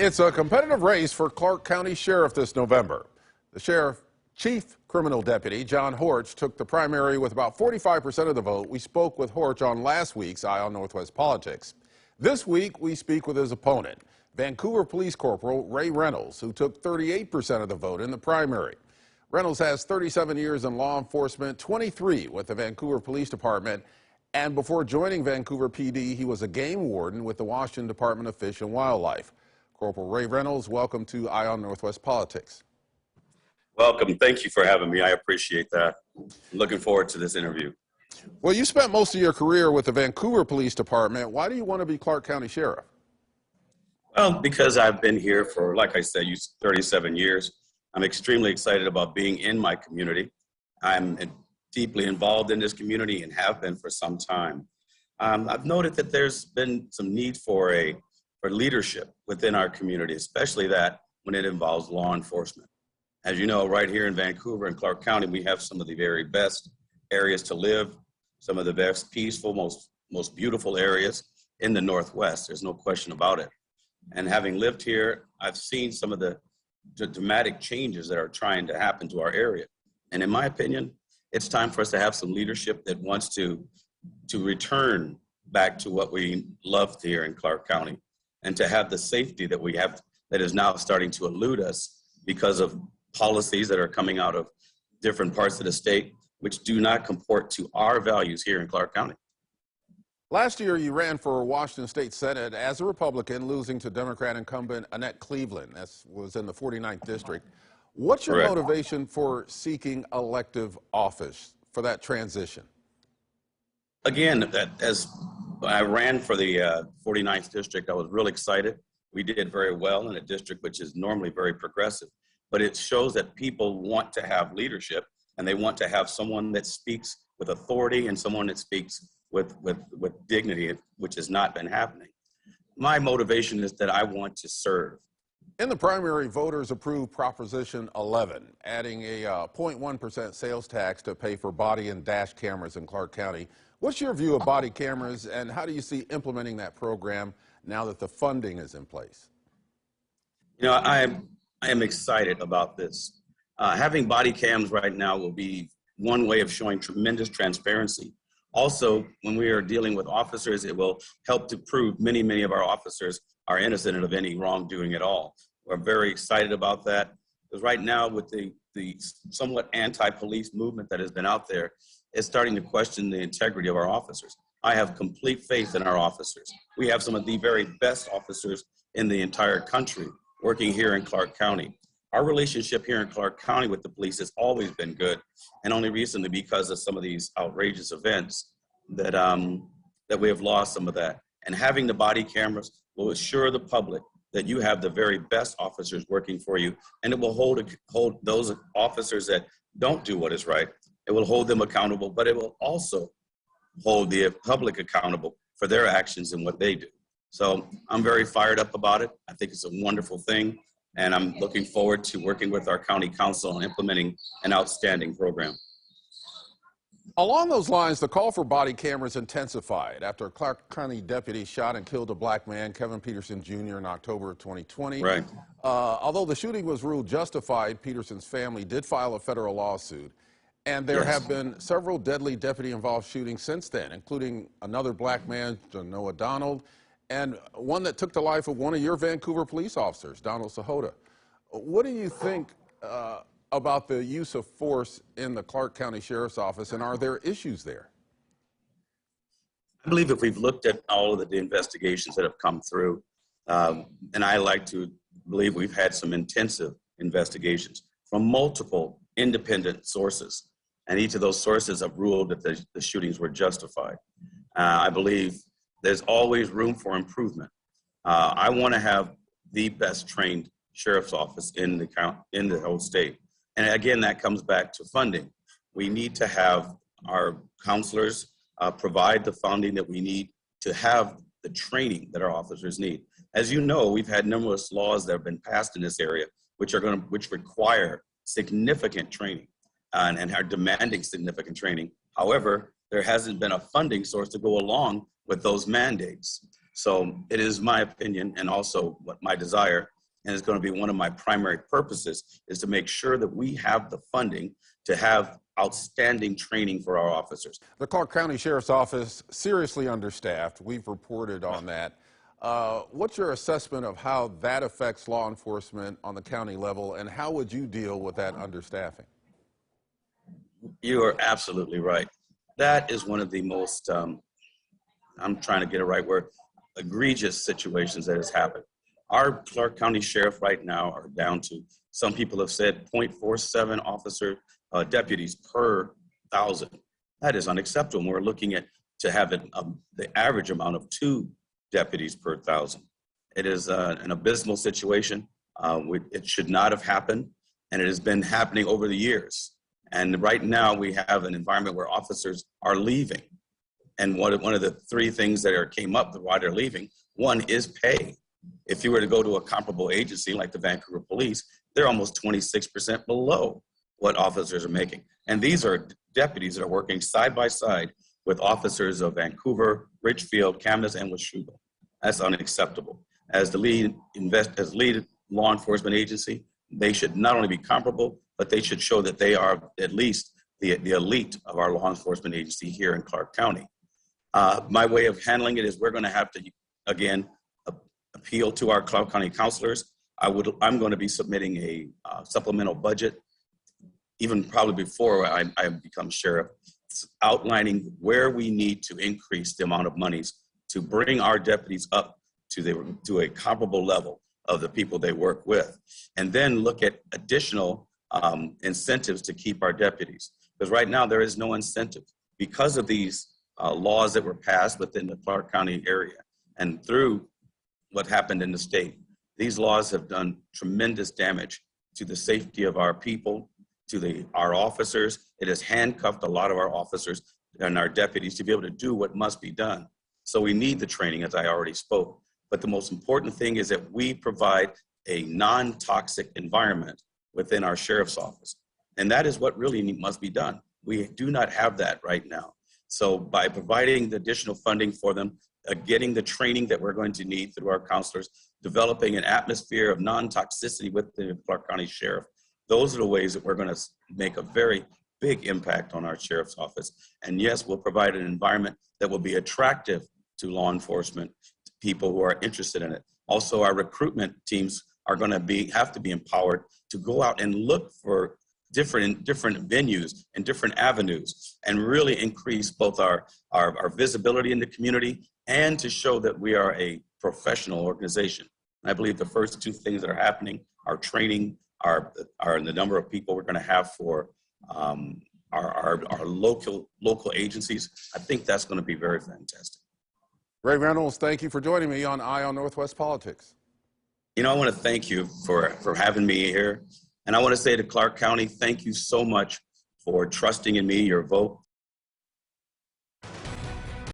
It's a competitive race for Clark County Sheriff this November. The Chief Criminal Deputy John Horch took the primary with about 45% of the vote. We spoke with Horch on last week's Eye on Northwest Politics. This week, we speak with his opponent, Vancouver Police Corporal Ray Reynolds, who took 38% of the vote in the primary. Reynolds has 37 years in law enforcement, 23 with the Vancouver Police Department, and before joining Vancouver PD, he was a game warden with the Washington Department of Fish and Wildlife. Corporal Ray Reynolds, welcome to Eye on Northwest Politics. Welcome. Thank you for having me. I appreciate that. I'm looking forward to this interview. Well, you spent most of your career with the Vancouver Police Department. Why do you want to be Clark County Sheriff? Well, because I've been here for, like I said, 37 years. I'm extremely excited about being in my community. I'm deeply involved in this community and have been for some time. I've noted that there's been some need for leadership within our community, especially that when it involves law enforcement. As you know, right here in Vancouver and Clark County, we have some of the very best areas to live, some of the best peaceful, most beautiful areas in the Northwest. There's no question about it. And having lived here, I've seen some of the dramatic changes that are trying to happen to our area. And in my opinion, it's time for us to have some leadership that wants to return back to what we loved here in Clark County, and to have the safety that we have that is now starting to elude us because of policies that are coming out of different parts of the state which do not comport to our values here in Clark County. Last year, you ran for Washington State Senate as a Republican, losing to Democrat incumbent Annette Cleveland. That was in the 49th District. What's your Correct. motivation for seeking elective office for that transition? Again, as I ran for the 49th District, I was real excited. We did very well in a district which is normally very progressive, but it shows that people want to have leadership, and they want to have someone that speaks with authority and someone that speaks with dignity, which has not been happening. My motivation is that I want to serve. In the primary, voters approved Proposition 11, adding a 0.1% sales tax to pay for body and dash cameras in Clark County. What's your view of body cameras, and how do you see implementing that program now that the funding is in place? You know, I am excited about this. Having body cams right now will be one way of showing tremendous transparency. Also, when we are dealing with officers, it will help to prove many of our officers are innocent of any wrongdoing at all. We're very excited about that, because right now with the somewhat anti-police movement that has been out there, it's starting to question the integrity of our officers. I have complete faith in our officers. We have some of the very best officers in the entire country working here in Clark County. Our relationship here in Clark County with the police has always been good, and only recently, because of some of these outrageous events, that we have lost some of that. And having the body cameras will assure the public that you have the very best officers working for you, and it will hold those officers that don't do what is right. It will hold them accountable, but it will also hold the public accountable for their actions and what they do. So I'm very fired up about it. I think it's a wonderful thing, and I'm looking forward to working with our county council on implementing an outstanding program. Along those lines, the call for body cameras intensified after a Clark County deputy shot and killed a black man, Kevin Peterson Jr., in October of 2020. Right. Although the shooting was ruled justified, Peterson's family did file a federal lawsuit. And there have been several deadly deputy-involved shootings since then, including another black man, Noah Donald, and one that took the life of one of your Vancouver police officers, Donald Sahota. What do you think about the use of force in the Clark County Sheriff's Office, and are there issues there? I believe if we've looked at all of the investigations that have come through, and I like to believe we've had some intensive investigations from multiple independent sources, and each of those sources have ruled that the shootings were justified. I believe there's always room for improvement. I want to have the best trained sheriff's office in the whole state. And again, that comes back to funding. We need to have our counselors provide the funding that we need to have the training that our officers need. As you know, we've had numerous laws that have been passed in this area which require significant training and are demanding significant training. However, there hasn't been a funding source to go along with those mandates. So it is my opinion and also what my desire, and it's going to be one of my primary purposes, is to make sure that we have the funding to have outstanding training for our officers. The Clark County Sheriff's Office seriously understaffed. We've reported on that. What's your assessment of how that affects law enforcement on the county level, and how would you deal with that understaffing? You are absolutely right. That is one of the most, I'm trying to get it right word, egregious situations that has happened. Our Clark County Sheriff right now are down to, some people have said 0.47 officer deputies per 1,000. That is unacceptable. We're looking at to have the average amount of 2 deputies per 1,000. It is an abysmal situation. It should not have happened, and it has been happening over the years. And right now we have an environment where officers are leaving. And one of the 3 things that came up why they're leaving, one is pay. If you were to go to a comparable agency like the Vancouver Police, they're almost 26% below what officers are making. And these are deputies that are working side by side with officers of Vancouver, Richfield, Camden, and Washougal. That's unacceptable. As the lead law enforcement agency, they should not only be comparable, but they should show that they are at least the elite of our law enforcement agency here in Clark County. My way of handling it is we're going to have to, again, appeal to our Clark County counselors. I'm going to be submitting a supplemental budget, even probably before I become sheriff, outlining where we need to increase the amount of monies to bring our deputies up to a comparable level of the people they work with, and then look at additional incentives to keep our deputies. Because right now there is no incentive because of these laws that were passed within the Clark County area and through what happened in the state. These laws have done tremendous damage to the safety of our people, to our officers. It has handcuffed a lot of our officers and our deputies to be able to do what must be done. So we need the training, as I already spoke. But the most important thing is that we provide a non-toxic environment within our sheriff's office. And that is what really must be done. We do not have that right now. So by providing the additional funding for them, getting the training that we're going to need through our counselors, developing an atmosphere of non-toxicity with the Clark County Sheriff, those are the ways that we're going to make a very big impact on our sheriff's office. And yes, we'll provide an environment that will be attractive to law enforcement, to people who are interested in it. Also, our recruitment teams are going to have to be empowered to go out and look for different venues and different avenues and really increase both our visibility in the community and to show that we are a professional organization. I believe the first 2 things that are happening are training, are the number of people we're going to have for our local agencies. I think that's going to be very fantastic. Ray Reynolds, thank you for joining me on Eye on Northwest Politics. You know, I want to thank you for having me here. And I want to say to Clark County, thank you so much for trusting in me, your vote.